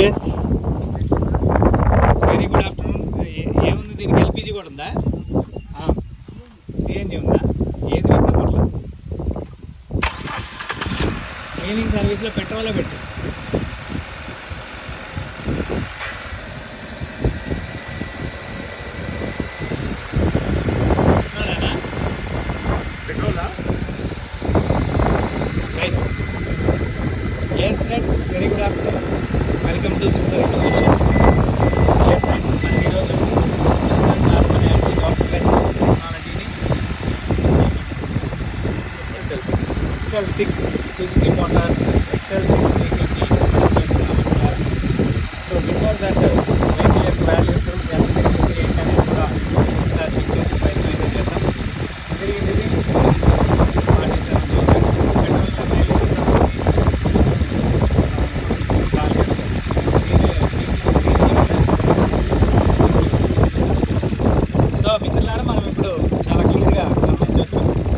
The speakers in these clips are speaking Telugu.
Yes, very good afternoon. ఏముంది దీనికి? ఎల్పిజి కూడా ఉందా? సిఎన్జి ఉందా? ఏది పెట్టినా పర్లేదు. క్లీనింగ్ సర్వీస్లో పెట్రోలే పెట్టు. పెట్రోలా? Right. Yes friends, very good afternoon. Welcome to super information. Yes friends, మనం ఈరోజు కార్బన్ యాంటీ వాటర్ టెక్నాలజీని XL6 సుజుకి మోటార్స్ XL6 వెహికల్కి చేస్తున్నామంటారు. సో బిఫోర్ దట్ వెహికల్ యొక్క వాల్యూస్ ఎంత తిరిగింది ఏంటి అనేది కూడా ఒకసారి చెక్ చేసే ప్రయత్నం అయితే చేద్దాం. తిరిగింది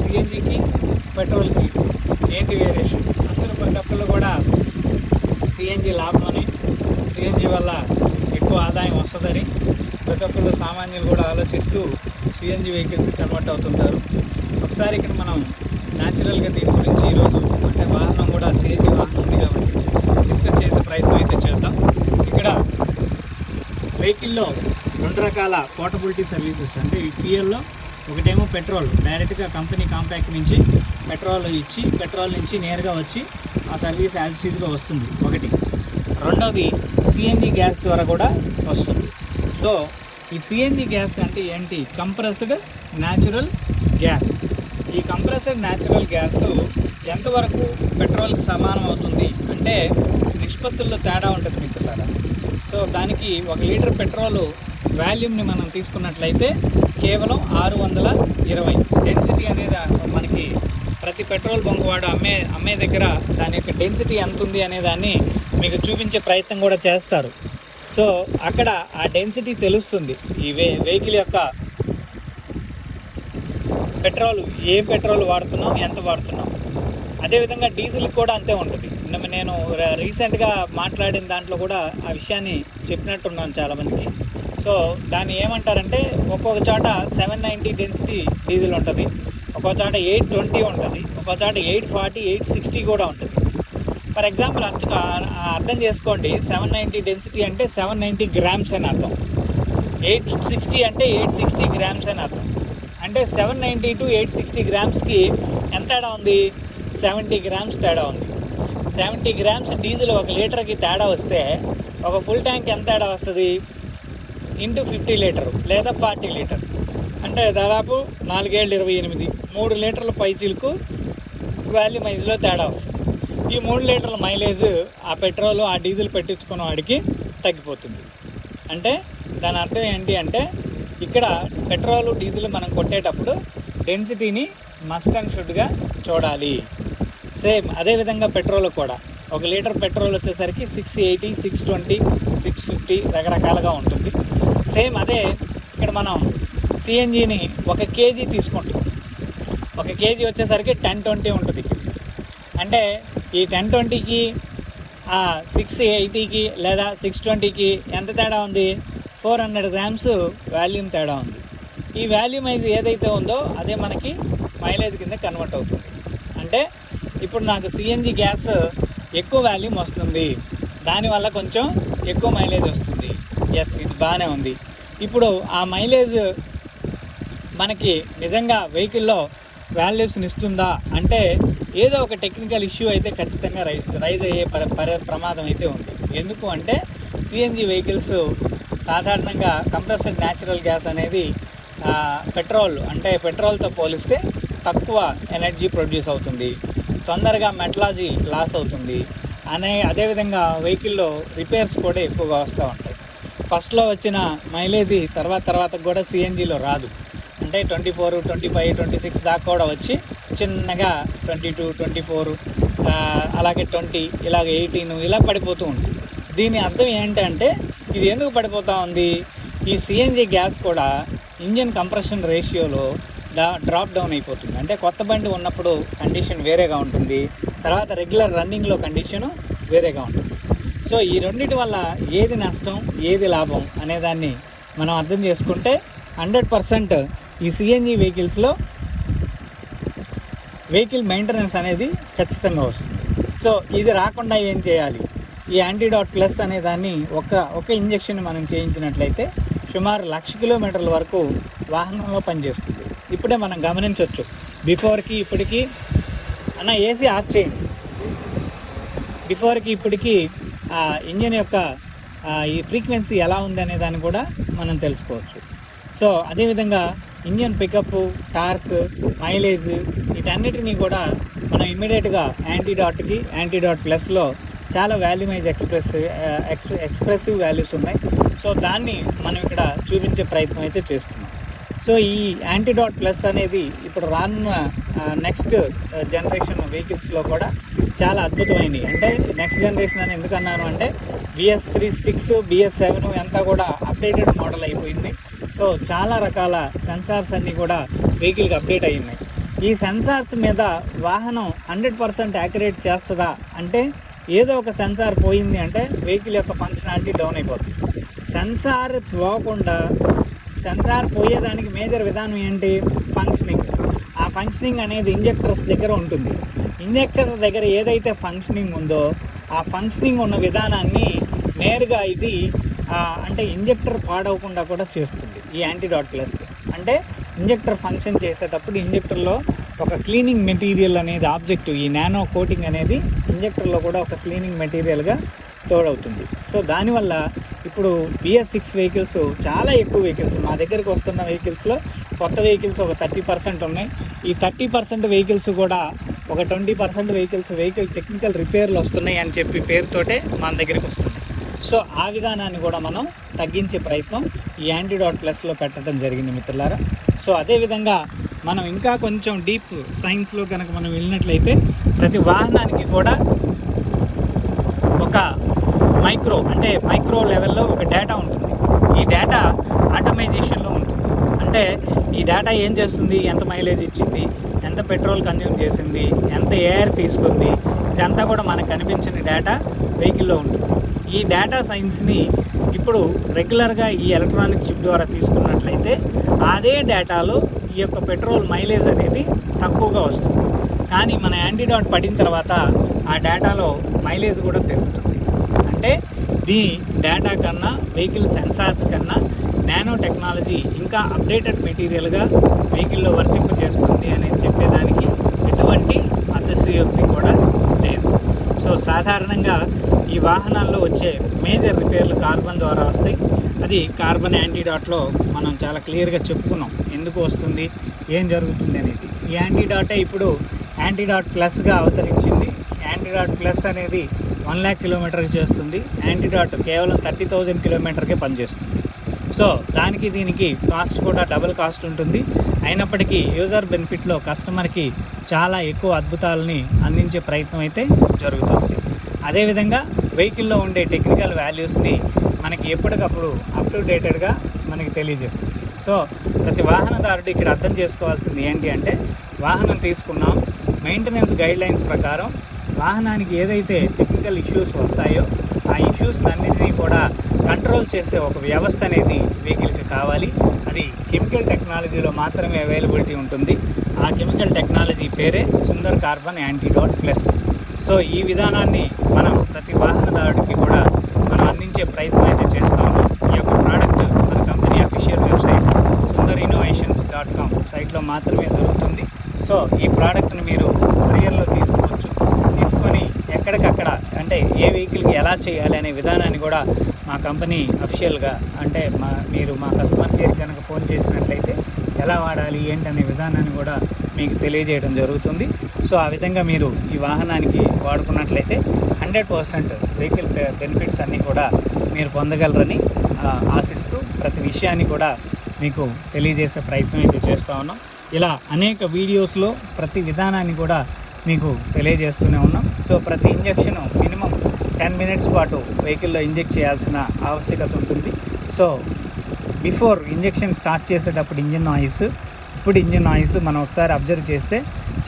సిఎన్జికి పెట్రోల్కి ఏంటి వేరియేషన్. అందరూ ప్రతి ఒక్కళ్ళు కూడా సిఎన్జి లాభమని, సిఎన్జి వల్ల ఎక్కువ ఆదాయం వస్తుందని ప్రతి ఒక్కళ్ళు సామాన్యులు కూడా ఆలోచిస్తూ సిఎన్జి వెహికల్స్ కన్వర్ట్ అవుతుంటారు. ఒకసారి ఇక్కడ మనం న్యాచురల్గా దీని గురించి ఈరోజు అంటే వాహనం కూడా సిఎన్జి వాహనం ఉంది కాబట్టి డిస్కస్ చేసే ప్రయత్నం అయితే చేద్దాం. ఇక్కడ వెహికల్లో రెండు రకాల పోర్టబిలిటీ సర్వీసెస్ అంటే ఈ పిఎల్లో ఒకటేమో పెట్రోల్ డైరెక్ట్గా కంపెనీ కాంపాక్ట్ నుంచి పెట్రోల్ ఇచ్చి పెట్రోల్ నుంచి నేరుగా వచ్చి ఆ సర్వీస్ యాజ్ ఇట్ ఈజ్గా వస్తుంది ఒకటి. రెండవది సిఎన్జి గ్యాస్ ద్వారా కూడా వస్తుంది. సో ఈ సిఎన్జి గ్యాస్ అంటే ఏంటి? Compressed natural gas. ఈ కంప్రెస్డ్ న్యాచురల్ గ్యాస్ ఎంతవరకు పెట్రోల్కి సమానం అవుతుంది అంటే నిష్పత్తుల్లో తేడా ఉంటుంది మిత్రులారా. సో దానికి 1 లీటర్ పెట్రోలు వాల్యూమ్ని మనం తీసుకున్నట్లయితే కేవలం 620 డెన్సిటీ అనేది మనకి ప్రతి పెట్రోల్ బంక్ వాడు అమ్మే దగ్గర దాని యొక్క డెన్సిటీ ఎంత ఉంది అనే దాన్ని మీకు చూపించే ప్రయత్నం కూడా చేస్తారు. సో అక్కడ ఆ డెన్సిటీ తెలుస్తుంది. ఈ వెహికల్ యొక్క పెట్రోల్ ఏ పెట్రోల్ వాడుతున్నాం, ఎంత వాడుతున్నాం. అదేవిధంగా డీజిల్కి కూడా అంతే ఉంటుంది. నేను రీసెంట్గా మాట్లాడిన దాంట్లో కూడా ఆ విషయాన్ని చెప్పినట్టున్నాను చాలామందికి. సో దాన్ని ఏమంటారంటే ఒక్కొక్క చోట 790 డెన్సిటీ డీజిల్ ఉంటుంది, ఒక్కొక్క చోట 820 ఉంటుంది, ఒక్కొక్క చోట 840, 860 కూడా ఉంటుంది. ఫర్ ఎగ్జాంపుల్ అర్థం చేసుకోండి, 790 డెన్సిటీ అంటే 790 గ్రామ్స్ అని అర్థం, 860 అంటే 860 గ్రామ్స్ అని అర్థం. అంటే 790 to 860 గ్రామ్స్కి ఎంత తేడా ఉంది? 70 గ్రామ్స్ తేడా ఉంది. 70 గ్రామ్స్ డీజిల్ 1 లీటర్కి తేడా వస్తే ఒక ఫుల్ ట్యాంక్ ఎంత తేడా వస్తుంది? ఇంటూ 50 లీటర్ లేదా 40 లీటర్ అంటే దాదాపు 4×7 = 28, 3 లీటర్ల పైచీలకు వాల్యూ మైజ్లో తేడా వస్తుంది. ఈ 3 లీటర్ల మైలేజ్ ఆ పెట్రోల్ ఆ డీజిల్ పెట్టించుకున్న వాడికి తగ్గిపోతుంది. అంటే దాని అర్థం ఏంటి అంటే ఇక్కడ పెట్రోల్ డీజిల్ మనం కొట్టేటప్పుడు డెన్సిటీని మస్ట్ అండ్ షుడ్గా చూడాలి. సేమ్ అదేవిధంగా పెట్రోల్ కూడా 1 లీటర్ పెట్రోల్ వచ్చేసరికి 680, 620, 650 రకరకాలుగా ఉంటుంది. సేమ్ అదే ఇక్కడ మనం సిఎన్జిని 1 kg తీసుకుంటాం. 1 kg వచ్చేసరికి 1020 ఉంటుంది. అంటే ఈ 1020కి 680కి లేదా 620కి ఎంత తేడా ఉంది? 400 గ్రామ్స్ వాల్యూమ్ తేడా ఉంది. ఈ వాల్యూమ్ అయితే ఏదైతే ఉందో అదే మనకి మైలేజ్ కింద కన్వర్ట్ అవుతుంది. అంటే ఇప్పుడు నాకు సిఎన్జి గ్యాస్ ఎక్కువ వాల్యూమ్ వస్తుంది, దానివల్ల కొంచెం ఎక్కువ మైలేజ్ వస్తుంది. ఎస్, ఇది బాగానే ఉంది. ఇప్పుడు ఆ మైలేజ్ మనకి నిజంగా వెహికల్లో వాల్యూస్ని ఇస్తుందా అంటే ఏదో ఒక టెక్నికల్ ఇష్యూ అయితే ఖచ్చితంగా రైజ్ అయ్యే ప్రమాదం అయితే ఉంది. ఎందుకు అంటే సిఎన్జి వెహికల్స్ సాధారణంగా కంప్రెస్డ్ న్యాచురల్ గ్యాస్ అనేది పెట్రోల్ అంటే పెట్రోల్తో పోలిస్తే తక్కువ ఎనర్జీ ప్రొడ్యూస్ అవుతుంది, తొందరగా మెటలాజీ లాస్ అవుతుంది. అదేవిధంగా వెహికల్లో రిపేర్స్ కూడా ఎక్కువగా వస్తూ ఉంటాయి. ఫస్ట్లో వచ్చిన మైలేజీ తర్వాత కూడా సిఎన్జిలో రాదు. అంటే 24, 25, 26 దాకా కూడా వచ్చి చిన్నగా 22, 24 అలాగే 20 ఇలాగ 18 ఇలా పడిపోతూ ఉంటుంది. దీని అర్థం ఏంటంటే ఇది ఎందుకు పడిపోతూ ఉంది? ఈ సిఎన్జి గ్యాస్ కూడా ఇంజిన్ కంప్రెషన్ రేషియోలో డ్రాప్ డౌన్ అయిపోతుంది. అంటే కొత్త బండి ఉన్నప్పుడు కండిషన్ వేరేగా ఉంటుంది, తర్వాత రెగ్యులర్ రన్నింగ్లో కండిషను వేరేగా ఉంటుంది. సో ఈ రెండింటి వల్ల ఏది నష్టం ఏది లాభం అనేదాన్ని మనం అర్థం చేసుకుంటే 100% ఈ సిఎన్జి వెహికల్స్లో వెహికల్ మెయింటెనెన్స్ అనేది ఖచ్చితంగా వస్తుంది. సో ఇది రాకుండా ఏం చేయాలి? ఈ యాంటీడాట్ ప్లస్ అనే దాన్ని ఒక ఇంజెక్షన్ మనం చేయించినట్లయితే సుమారు 1,00,000 కిలోమీటర్ల వరకు వాహనంలో పనిచేస్తుంది. ఇప్పుడే మనం గమనించవచ్చు, బిఫోర్కి ఇప్పటికీ అన్న ఏసీ ఆఫ్ చేయండి, బిఫోర్కి ఇప్పటికీ ఇంజిన్ యొక్క ఈ ఫ్రీక్వెన్సీ ఎలా ఉంది అనే దాన్ని కూడా మనం తెలుసుకోవచ్చు. సో అదేవిధంగా ఇంజిన్ పికప్, టార్క్, మైలేజ్ వీటన్నిటినీ కూడా మనం ఇమ్మీడియట్గా యాంటీడాట్ ప్లస్లో చాలా వాల్యూమైజ్ ఎక్స్ప్రెసివ్ వాల్యూస్ ఉన్నాయి. సో దాన్ని మనం ఇక్కడ చూపించే ప్రయత్నం అయితే చేస్తున్నాం. సో ఈ యాంటీడాట్ ప్లస్ అనేది ఇప్పుడు రానున్న నెక్స్ట్ జనరేషన్ వెహికల్స్లో కూడా చాలా అద్భుతమైనవి. అంటే నెక్స్ట్ జనరేషన్ అని ఎందుకు అన్నాను అంటే BS3, 6, BS7 అంతా కూడా అప్డేటెడ్ మోడల్ అయిపోయింది. సో చాలా రకాల సెన్సార్స్ అన్నీ కూడా వెహికల్కి అప్డేట్ అయ్యి ఉన్నాయి. ఈ సెన్సార్స్ మీద వాహనం 100% యాక్యురేట్ చేస్తుందా అంటే ఏదో ఒక సెన్సార్ పోయింది అంటే వెహికల్ యొక్క ఫంక్షనాలిటీ డౌన్ అయిపోతుంది. సెన్సార్ పోయేదానికి మేజర్ విధానం ఏంటి? ఫంక్షనింగ్. ఆ ఫంక్షనింగ్ అనేది ఇంజెక్టర్స్ దగ్గర ఉంటుంది. ఇంజెక్టర్ దగ్గర ఏదైతే ఫంక్షనింగ్ ఉందో ఆ ఫంక్షనింగ్ ఉన్న విధానాన్ని నేరుగా ఇది అంటే ఇంజెక్టర్ పాడవకుండా కూడా చేస్తుంది ఈ యాంటీడాట్ ప్లస్. అంటే ఇంజెక్టర్ ఫంక్షన్ చేసేటప్పుడు ఇంజెక్టర్లో ఒక క్లీనింగ్ మెటీరియల్ అనేది ఆబ్జెక్ట్, ఈ నానో కోటింగ్ అనేది ఇంజెక్టర్లో కూడా ఒక క్లీనింగ్ మెటీరియల్గా తోడవుతుంది. సో దానివల్ల ఇప్పుడు BS6 వెహికల్స్ చాలా ఎక్కువ వెహికల్స్ మా దగ్గరికి వస్తున్న వెహికల్స్లో కొత్త వెహికల్స్ ఒక 30% ఉన్నాయి. ఈ 30% వెహికల్స్ కూడా ఒక 20% వెహికల్ టెక్నికల్ రిపేర్లు వస్తున్నాయి అని చెప్పి పేరుతోటే మన దగ్గరికి వస్తుంది. సో ఆ విధానాన్ని కూడా మనం తగ్గించే ప్రయత్నం ఈ యాంటీడాట్ ప్లస్లో పెట్టడం జరిగింది మిత్రులారా. సో అదేవిధంగా మనం ఇంకా కొంచెం డీప్ సైన్స్లో కనుక మనం వెళ్ళినట్లయితే ప్రతి వాహనానికి కూడా ఒక మైక్రో లెవెల్లో ఒక డేటా ఉంటుంది. ఈ డేటా ఆటోమైజేషన్లో ఉంటుంది. అంటే ఈ డేటా ఏం చేస్తుంది, ఎంత మైలేజ్ ఇచ్చింది, ఎంత పెట్రోల్ కన్జ్యూమ్ చేసింది, ఎంత ఎయిర్ తీసుకుంది, ఇదంతా కూడా మనకు కనిపించిన డేటా వెహికల్లో ఉంటుంది. ఈ డేటా సైన్స్ని ఇప్పుడు రెగ్యులర్గా ఈ ఎలక్ట్రానిక్ చిప్ ద్వారా తీసుకున్నట్లయితే అదే డేటాలో ఈ యొక్క పెట్రోల్ మైలేజ్ అనేది తక్కువగా వస్తుంది. కానీ మన యాంటీడాట్ పడిన తర్వాత ఆ డేటాలో మైలేజ్ కూడా పెరుగుతుంది. అంటే ఈ డేటా కన్నా వెహికల్ సెన్సార్స్ కన్నా నానో టెక్నాలజీ ఇంకా అప్డేటెడ్ మెటీరియల్గా వెహికల్లో వర్తింపజేస్తుంది అనేది చెప్పేదానికి ఎటువంటి అతిశయోక్తి కూడా లేదు. సో సాధారణంగా ఈ వాహనాల్లో వచ్చే మేజర్ రిపేర్లు కార్బన్ ద్వారా వస్తాయి. అది కార్బన్ యాంటీడాట్లో మనం చాలా క్లియర్గా చెప్పుకున్నాం ఎందుకు వస్తుంది, ఏం జరుగుతుంది అనేది. ఈ యాంటీడాటే ఇప్పుడు యాంటీడాట్ ప్లస్గా అవతరించింది. యాంటీడాట్ ప్లస్ అనేది 1,00,000 కిలోమీటర్కి చేస్తుంది. యాంటీడాట్ కేవలం 30,000 కిలోమీటర్కే పనిచేస్తుంది. సో దానికి దీనికి కాస్ట్ కూడా డబుల్ కాస్ట్ ఉంటుంది. అయినప్పటికీ యూజర్ బెనిఫిట్లో కస్టమర్కి చాలా ఎక్కువ అద్భుతాలని అందించే ప్రయత్నం అయితే జరుగుతుంది. అదేవిధంగా వెహికల్లో ఉండే టెక్నికల్ వాల్యూస్ని మనకి ఎప్పటికప్పుడు అప్ టు డేటెడ్గా మనకి తెలియజేస్తుంది. సో ప్రతి వాహనదారుడు ఇక్కడ అర్థం చేసుకోవాల్సింది ఏంటి అంటే వాహనం తీసుకున్నాం, మెయింటెనెన్స్ గైడ్లైన్స్ ప్రకారం వాహనానికి ఏదైతే టెక్నికల్ ఇష్యూస్ వస్తాయో ఆ ఇష్యూస్ అన్నింటినీ కూడా కంట్రోల్ చేసే ఒక వ్యవస్థ అనేది వెహికల్కి కావాలి. అది కెమికల్ టెక్నాలజీలో మాత్రమే అవైలబిలిటీ ఉంటుంది. ఆ కెమికల్ టెక్నాలజీ పేరే Sundar carbon antidote plus. So ఈ విధానాన్ని మనం ప్రతి వాహనదారుడికి కూడా మనం అందించే ప్రయత్నం అయితే చేస్తాము. ఈ యొక్క ప్రోడక్ట్ మన కంపెనీ అఫీషియల్ వెబ్సైట్ sundariinnovations.com సైట్లో మాత్రమే దొరుకుతుంది. సో ఈ ప్రోడక్ట్ని మీరు కొరియర్లో తీసుకోవచ్చు. తీసుకొని ఎక్కడికక్కడ అంటే ఏ వెహికల్కి ఎలా చేయాలి అనే విధానాన్ని కూడా మా కంపెనీ అఫీషియల్గా అంటే మీరు మా కస్టమర్ కేర్ కనుక ఫోన్ చేసినట్లయితే ఎలా వాడాలి ఏంటనే విధానాన్ని కూడా మీకు తెలియజేయడం జరుగుతుంది. సో ఆ విధంగా మీరు ఈ వాహనానికి వాడుకున్నట్లయితే 100% వెహికల్ బెనిఫిట్స్ అన్నీ కూడా మీరు పొందగలరని ఆశిస్తూ ప్రతి విషయాన్ని కూడా మీకు తెలియజేసే ప్రయత్నం అయితే చేస్తూ ఉన్నాం. ఇలా అనేక వీడియోస్లో ప్రతి విధానాన్ని కూడా మీకు తెలియజేస్తూనే ఉన్నాం. సో ప్రతి ఇంజెక్షన్ మినిమం 10 మినిట్స్ పాటు వెహికల్లో ఇంజెక్ట్ చేయాల్సిన ఆవశ్యకత ఉంటుంది. సో బిఫోర్ ఇంజెక్షన్ స్టార్ట్ చేసేటప్పుడు engine noise, liquid engine noise మనం ఒకసారి అబ్జర్వ్ చేస్తే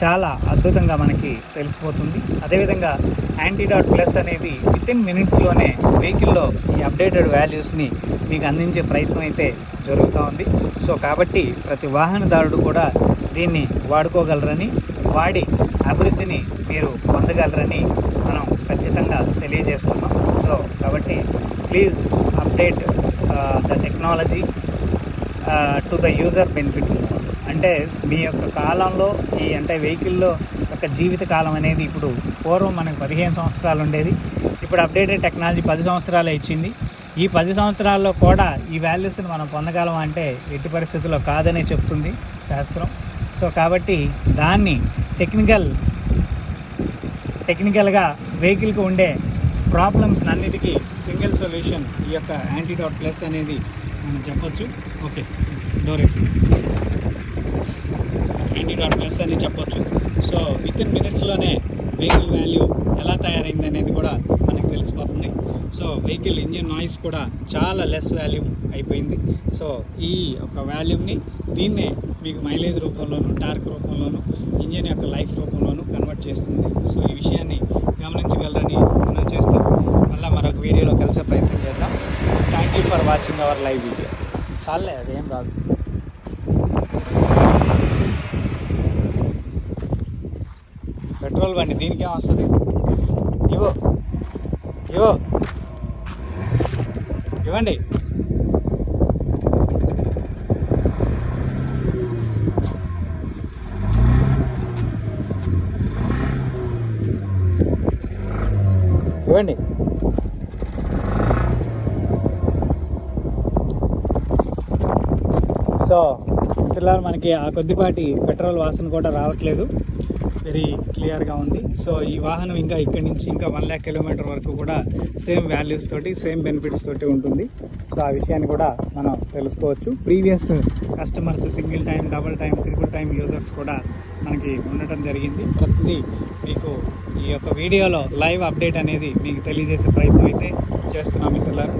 చాలా అద్భుతంగా మనకి తెలిసిపోతుంది. అదేవిధంగా యాంటీడాట్ ప్లస్ అనేది వితిన్ మినిట్స్లోనే వెహికల్లో ఈ అప్డేటెడ్ వాల్యూస్ని మీకు అందించే ప్రయత్నం అయితే జరుగుతూ ఉంది. సో కాబట్టి ప్రతి వాహనదారుడు కూడా దీన్ని వాడుకోగలరని, వాడి అభివృద్ధిని మీరు పొందగలరని మనం ఖచ్చితంగా తెలియజేస్తున్నాం. సో కాబట్టి please update the technology to the user benefit. అంటే మీ యొక్క కాలంలో అంటే వెహికల్లో యొక్క జీవిత కాలం అనేది ఇప్పుడు పూర్వం మనకు 15 సంవత్సరాలు ఉండేది. ఇప్పుడు అప్డేటెడ్ టెక్నాలజీ 10 సంవత్సరాలే ఇచ్చింది. ఈ 10 సంవత్సరాల్లో కూడా ఈ వాల్యూస్ని మనం పొందగలం అంటే ఎట్టి పరిస్థితుల్లో కాదనే చెప్తుంది శాస్త్రం. సో కాబట్టి దాన్ని టెక్నికల్గా వెహికల్కి ఉండే ప్రాబ్లమ్స్ అన్నిటికీ సింగిల్ సొల్యూషన్ ఈ యొక్క యాంటీడాట్ ప్లస్ అనేది మనం చెప్పొచ్చు. ఓకే, డోర్ వేసి యాంటీడాట్ ప్లస్ అని చెప్పొచ్చు. సో వితిన్ మినిట్స్లోనే వెహికల్ వాల్యూ ఎలా తయారైంది అనేది కూడా మనకు తెలిసిపోతుంది. సో వెహికల్ ఇంజిన్ నాయిస్ కూడా చాలా లెస్ వాల్యూమ్ అయిపోయింది. సో ఈ యొక్క వాల్యూమ్ని దీన్నే మీకు మైలేజ్ రూపంలోను, టార్క్ రూపంలోను, ఇంజిన్ యొక్క లైఫ్ రూపంలోను కన్వర్ట్ చేస్తుంది. సో ఈ విషయాన్ని గమనించగలరని మనం చేస్తూ మళ్ళీ మరొక వీడియోలో కలిసే ప్రయత్నం చేద్దాం. Thank you for watching our live video. చాలే, అదేం రాదు. పెట్రోల్ బండి దీనికేం వస్తుంది? ఇవ్వండి. ఇవ్వండి. సో మిత్రులారా, మనకి ఆ కొద్దిపాటి పెట్రోల్ వాసన కూడా రావట్లేదు. వెరీ క్లియర్గా ఉంది. సో ఈ వాహనం ఇంకా ఇక్కడి నుంచి ఇంకా 1 lakh కిలోమీటర్ వరకు కూడా సేమ్ వాల్యూస్ తోటి, సేమ్ బెనిఫిట్స్ తోటి ఉంటుంది. సో ఆ విషయాన్ని కూడా మనం తెలుసుకోవచ్చు. Previous customers, single time, double time, triple time users కూడా మనకి ఉండటం జరిగింది. ప్రతిదీ మీకు ఈ యొక్క వీడియోలో లైవ్ అప్డేట్ అనేది మీకు తెలియజేసే ప్రయత్నం అయితే చేస్తున్నాం మిత్రులారా.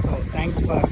So thanks for